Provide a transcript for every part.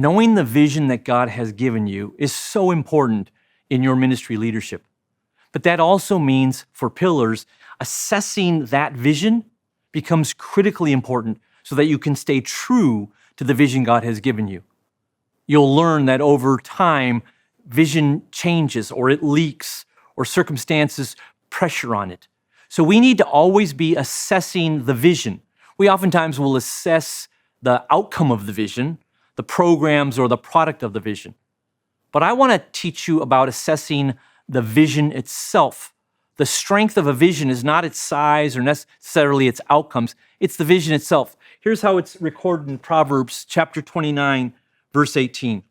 knowing the vision that God has given you is so important in your ministry leadership. But that also means for pillars, assessing that vision becomes critically important so that you can stay true to the vision God has given you. You'll learn that over time, vision changes or it leaks or circumstances pressure on it. So we need to always be assessing the vision. We oftentimes will assess the outcome of the vision, the programs or the product of the vision. But I want to teach you about assessing the vision itself. The strength of a vision is not its size or necessarily its outcomes. It's the vision itself. Here's how it's recorded in Proverbs chapter 29, verse 18.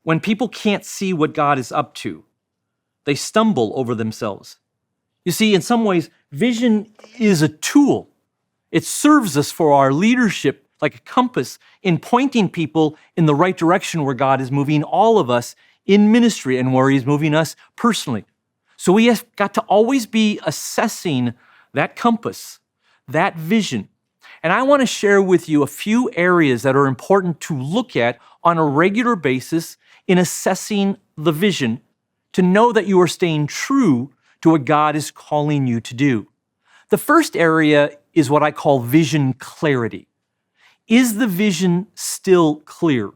When people can't see what God is up to, they stumble over themselves. You see, in some ways, vision is a tool. It serves us for our leadership like a compass in pointing people in the right direction where God is moving all of us in ministry and where He's moving us personally. So we have got to always be assessing that compass, that vision. And I want to share with you a few areas that are important to look at on a regular basis in assessing the vision to know that you are staying true to what God is calling you to do. The first area is what I call vision clarity. Is the vision still clear?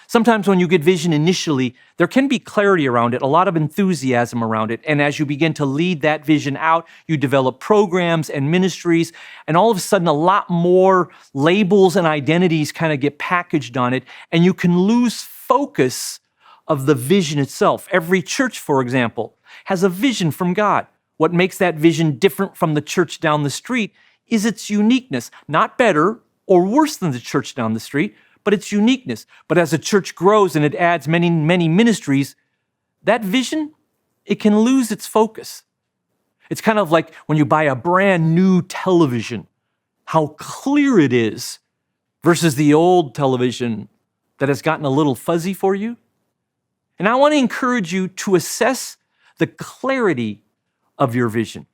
Sometimes when you get vision initially, there can be clarity around it, a lot of enthusiasm around it. And as you begin to lead that vision out, you develop programs and ministries, and all of a sudden a lot more labels and identities kind of get packaged on it, and you can lose focus of the vision itself. Every church, for example, has a vision from God. What makes that vision different from the church down the street is its uniqueness, not better or worse than the church down the street, but its uniqueness. But as a church grows and it adds many, many ministries, that vision, it can lose its focus. It's kind of like when you buy a brand new television, how clear it is versus the old television that has gotten a little fuzzy for you. And I want to encourage you to assess the clarity of your vision.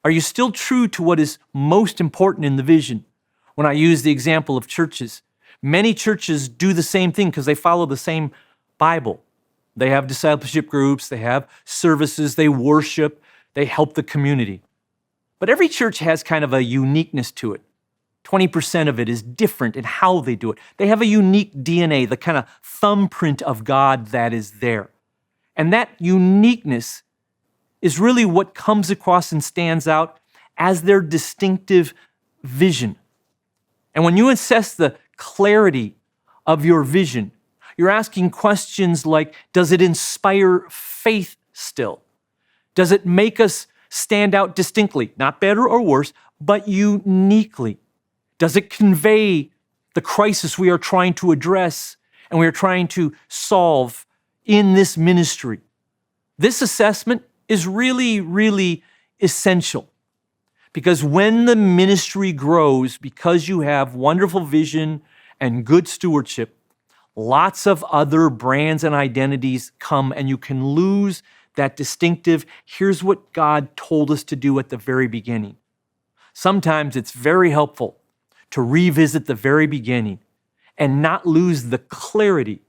Are you still true to what is most important in the vision? When I use the example of churches, many churches do the same thing because they follow the same Bible. They have discipleship groups, they have services, they worship, they help the community. But every church has kind of a uniqueness to it. 20% of it is different in how they do it. They have a unique DNA, the kind of thumbprint of God that is there. And that uniqueness is really what comes across and stands out as their distinctive vision. And when you assess the clarity of your vision, you're asking questions like, does it inspire faith still? Does it make us stand out distinctly, not better or worse, but uniquely? Does it convey the crisis we are trying to address and we are trying to solve in this ministry? This assessment is really, really essential. Because when the ministry grows, because you have wonderful vision and good stewardship, lots of other brands and identities come and you can lose that distinctive, here's what God told us to do at the very beginning. Sometimes it's very helpful to revisit the very beginning and not lose the clarity.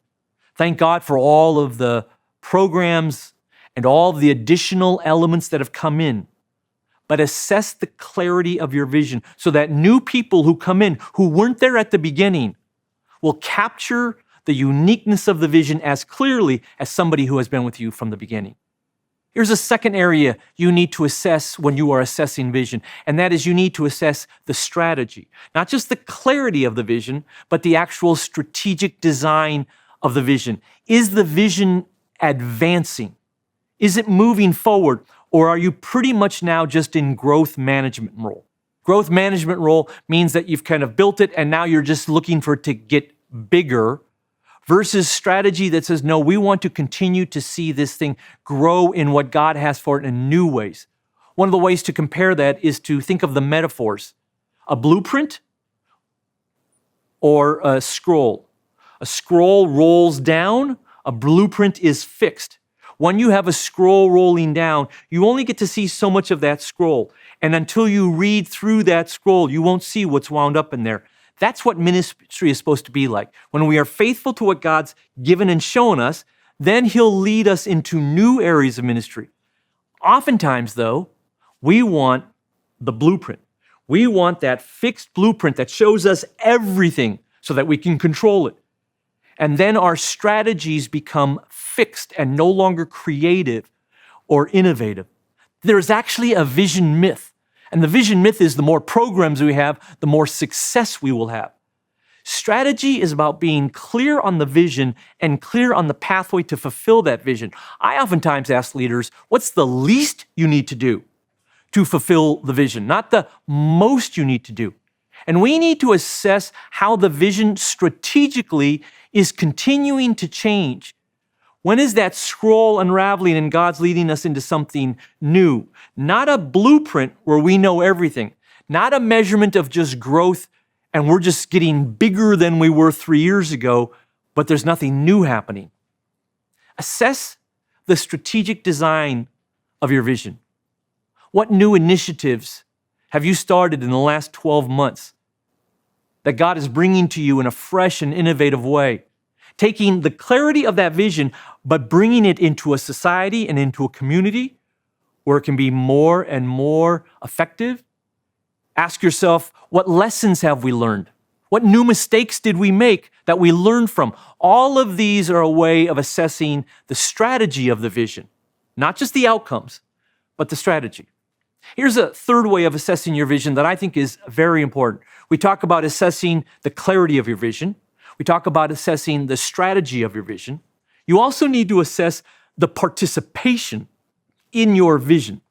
Thank God for all of the programs and all the additional elements that have come in. But assess the clarity of your vision so that new people who come in, who weren't there at the beginning, will capture the uniqueness of the vision as clearly as somebody who has been with you from the beginning. Here's a second area you need to assess when you are assessing vision, and that is you need to assess the strategy. Not just the clarity of the vision, but the actual strategic design of the vision. Is the vision advancing? Is it moving forward? Or are you pretty much now just in growth management role? Growth management role means that you've kind of built it and now you're just looking for it to get bigger versus strategy that says, no, we want to continue to see this thing grow in what God has for it in new ways. One of the ways to compare that is to think of the metaphors. A blueprint or a scroll. A scroll rolls down, a blueprint is fixed. When you have a scroll rolling down, you only get to see so much of that scroll. And until you read through that scroll, you won't see what's wound up in there. That's what ministry is supposed to be like. When we are faithful to what God's given and shown us, then He'll lead us into new areas of ministry. Oftentimes, though, we want the blueprint. We want that fixed blueprint that shows us everything so that we can control it. And then our strategies become fixed and no longer creative or innovative. There's actually a vision myth. And the vision myth is the more programs we have, the more success we will have. Strategy is about being clear on the vision and clear on the pathway to fulfill that vision. I oftentimes ask leaders, what's the least you need to do to fulfill the vision, not the most you need to do? And we need to assess how the vision strategically is continuing to change. When is that scroll unraveling and God's leading us into something new? Not a blueprint where we know everything, not a measurement of just growth and we're just getting bigger than we were 3 years ago, but there's nothing new happening. Assess the strategic design of your vision. What new initiatives have you started in the last 12 months that God is bringing to you in a fresh and innovative way? Taking the clarity of that vision, but bringing it into a society and into a community where it can be more and more effective. Ask yourself, what lessons have we learned? What new mistakes did we make that we learned from? All of these are a way of assessing the strategy of the vision, not just the outcomes, but the strategy. Here's a third way of assessing your vision that I think is very important. We talk about assessing the clarity of your vision. We talk about assessing the strategy of your vision. You also need to assess the participation in your vision.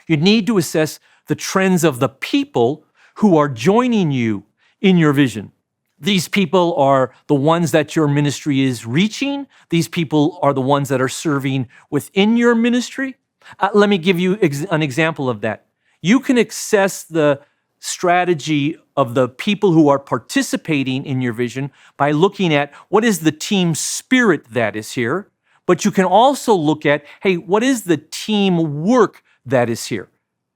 You need to assess the trends of the people who are joining you in your vision. These people are the ones that your ministry is reaching. These people are the ones that are serving within your ministry. Let me give you an example of that. You can assess the strategy of the people who are participating in your vision by looking at what is the team spirit that is here, but you can also look at, hey, what is the team work that is here?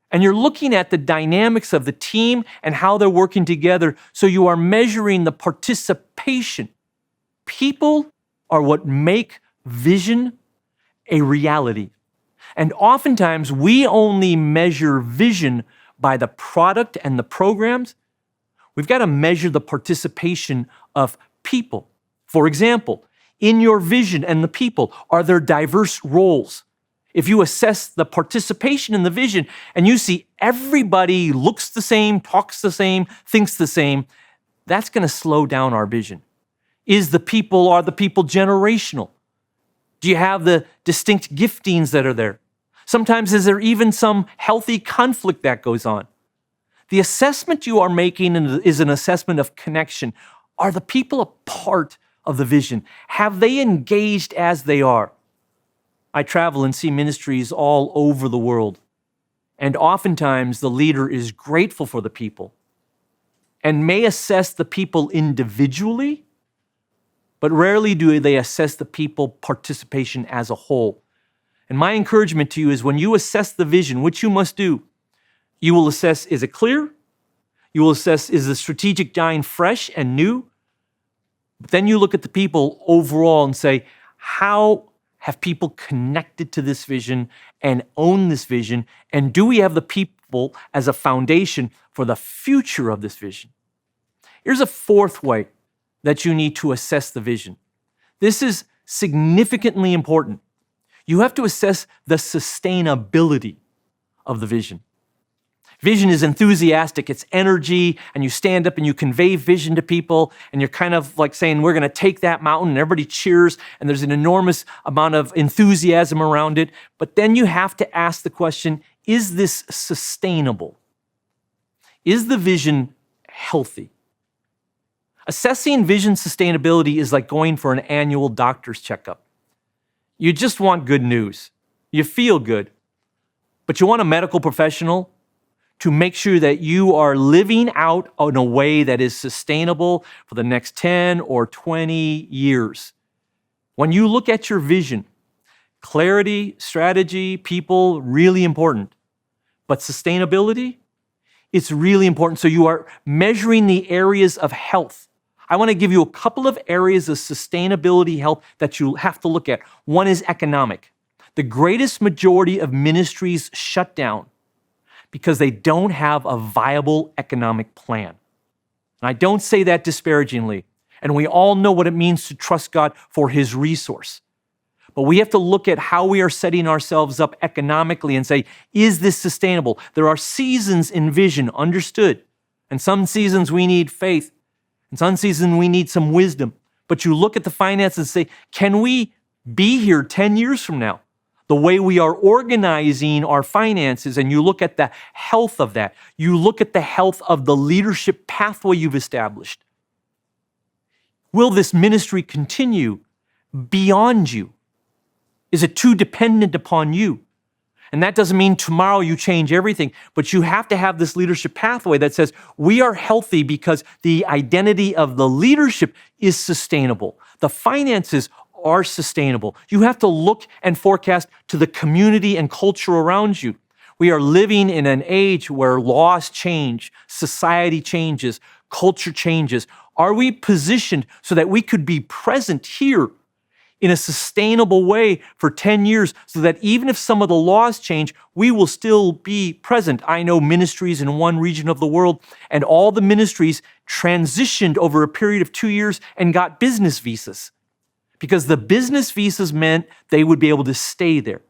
And you're looking at the dynamics of the team and how they're working together, so you are measuring the participation. People are what make vision a reality. And oftentimes, we only measure vision by the product and the programs. We've got to measure the participation of people. For example, in your vision and the people, are there diverse roles? If you assess the participation in the vision and you see everybody looks the same, talks the same, thinks the same, that's going to slow down our vision. Are the people generational? Do you have the distinct giftings that are there? Sometimes is there even some healthy conflict that goes on? The assessment you are making is an assessment of connection. Are the people a part of the vision? Have they engaged as they are? I travel and see ministries all over the world, and oftentimes the leader is grateful for the people and may assess the people individually, but rarely do they assess the people participation as a whole. And my encouragement to you is when you assess the vision, which you must do, you will assess, is it clear? You will assess, is the strategic design fresh and new? But then you look at the people overall and say, how have people connected to this vision and own this vision? And do we have the people as a foundation for the future of this vision? Here's a fourth way that you need to assess the vision. This is significantly important. You have to assess the sustainability of the vision. Vision is enthusiastic, it's energy, and you stand up and you convey vision to people, and you're kind of like saying, we're going to take that mountain, and everybody cheers, and there's an enormous amount of enthusiasm around it. But then you have to ask the question, is this sustainable? Is the vision healthy? Assessing vision sustainability is like going for an annual doctor's checkup. You just want good news. You feel good, but you want a medical professional to make sure that you are living out in a way that is sustainable for the next 10 or 20 years. When you look at your vision, clarity, strategy, people, really important. But sustainability, It's really important. So you are measuring the areas of health. I want to give you a couple of areas of sustainability health that you have to look at. One is economic. The greatest majority of ministries shut down because they don't have a viable economic plan. And I don't say that disparagingly. And we all know what it means to trust God for his resource. But we have to look at how we are setting ourselves up economically and say, is this sustainable? There are seasons in vision, understood. And some seasons we need faith. In some seasons we need some wisdom. But you look at the finances and say, can we be here 10 years from now? The way we are organizing our finances, and you look at the health of that. You look at the health of the leadership pathway you've established. Will this ministry continue beyond you? Is it too dependent upon you? And that doesn't mean tomorrow you change everything, but you have to have this leadership pathway that says we are healthy because the identity of the leadership is sustainable. The finances are sustainable. You have to look and forecast to the community and culture around you. We are living in an age where laws change, society changes, culture changes. Are we positioned so that we could be present here in a sustainable way for 10 years so that even if some of the laws change, we will still be present? I know ministries in one region of the world, and all the ministries transitioned over a period of 2 years and got business visas because the business visas meant they would be able to stay there.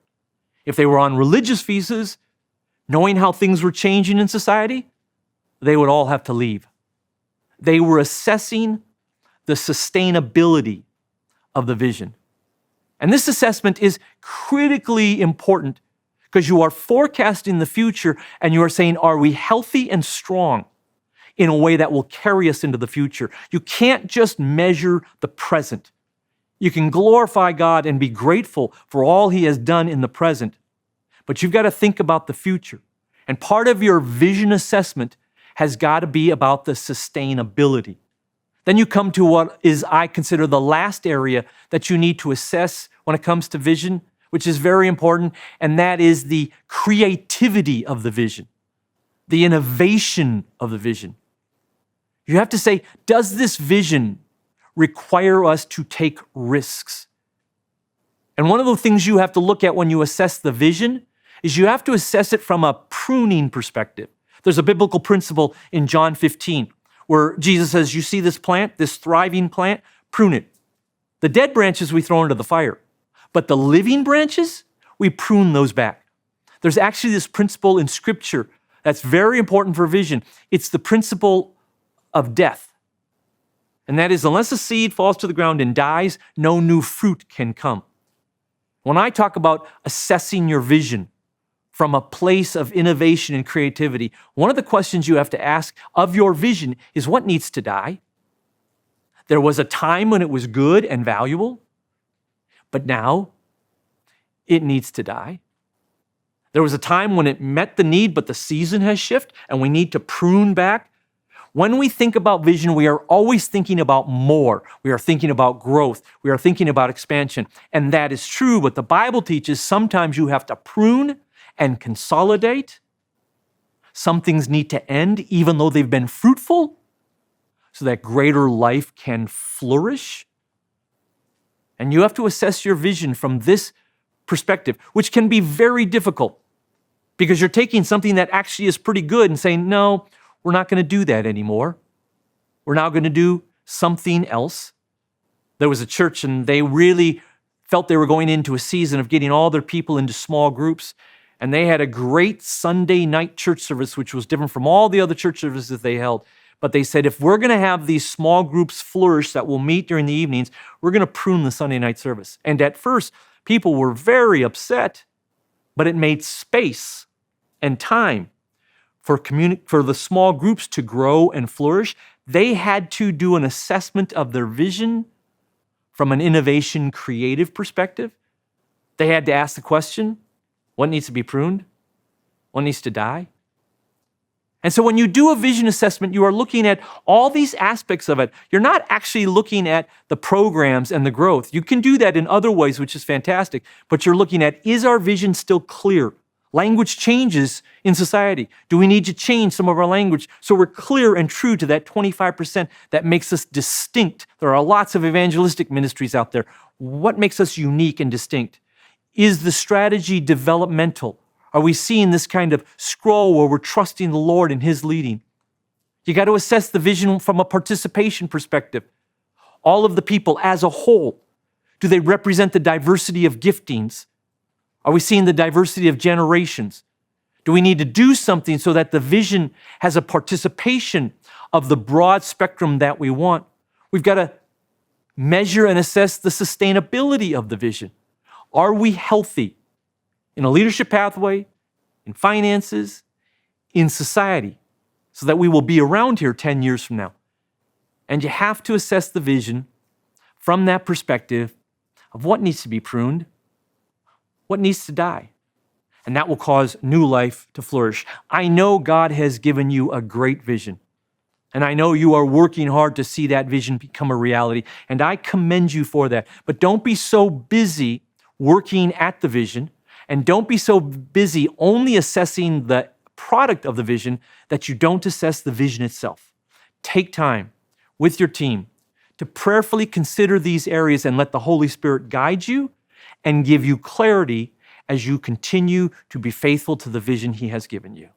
If they were on religious visas, knowing how things were changing in society, they would all have to leave. They were assessing the sustainability of the vision. And this assessment is critically important because you are forecasting the future and you are saying, are we healthy and strong in a way that will carry us into the future? You can't just measure the present. You can glorify God and be grateful for all he has done in the present, but you've got to think about the future. And part of your vision assessment has got to be about the sustainability. Then you come to what is, I consider, the last area that you need to assess when it comes to vision, which is very important, and that is the creativity of the vision, the innovation of the vision. You have to say, does this vision require us to take risks? And one of the things you have to look at when you assess the vision is you have to assess it from a pruning perspective. There's a biblical principle in John 15 where Jesus says, you see this plant, this thriving plant, prune it. The dead branches we throw into the fire, but the living branches, we prune those back. There's actually this principle in Scripture that's very important for vision. It's the principle of death. And that is, unless a seed falls to the ground and dies, no new fruit can come. When I talk about assessing your vision from a place of innovation and creativity, one of the questions you have to ask of your vision is what needs to die? There was a time when it was good and valuable, but now it needs to die. There was a time when it met the need, but the season has shifted and we need to prune back. When we think about vision, we are always thinking about more. We are thinking about growth. We are thinking about expansion. And that is true, but the Bible teaches sometimes you have to prune and consolidate. Some things need to end, even though they've been fruitful, so that greater life can flourish. And you have to assess your vision from this perspective, which can be very difficult because you're taking something that actually is pretty good and saying, no, we're not going to do that anymore. We're now going to do something else. There was a church and they really felt they were going into a season of getting all their people into small groups. And they had a great Sunday night church service, which was different from all the other church services they held. But they said, if we're going to have these small groups flourish that will meet during the evenings, we're going to prune the Sunday night service. And at first, people were very upset, but it made space and time for the small groups to grow and flourish. They had to do an assessment of their vision from an innovation, creative perspective. They had to ask the question, what needs to be pruned? What needs to die? And so when you do a vision assessment, you are looking at all these aspects of it. You're not actually looking at the programs and the growth. You can do that in other ways, which is fantastic, but you're looking at, is our vision still clear? Language changes in society. Do we need to change some of our language so we're clear and true to that 25% that makes us distinct? There are lots of evangelistic ministries out there. What makes us unique and distinct? Is the strategy developmental? Are we seeing this kind of scroll where we're trusting the Lord in His leading? You got to assess the vision from a participation perspective. All of the people as a whole, do they represent the diversity of giftings? Are we seeing the diversity of generations? Do we need to do something so that the vision has a participation of the broad spectrum that we want? We've got to measure and assess the sustainability of the vision. Are we healthy in a leadership pathway, in finances, in society, so that we will be around here 10 years from now? And you have to assess the vision from that perspective of what needs to be pruned, what needs to die, and that will cause new life to flourish. I know God has given you a great vision, and I know you are working hard to see that vision become a reality, and I commend you for that. But don't be so busy working at the vision, and don't be so busy only assessing the product of the vision that you don't assess the vision itself. Take time with your team to prayerfully consider these areas and let the Holy Spirit guide you and give you clarity as you continue to be faithful to the vision He has given you.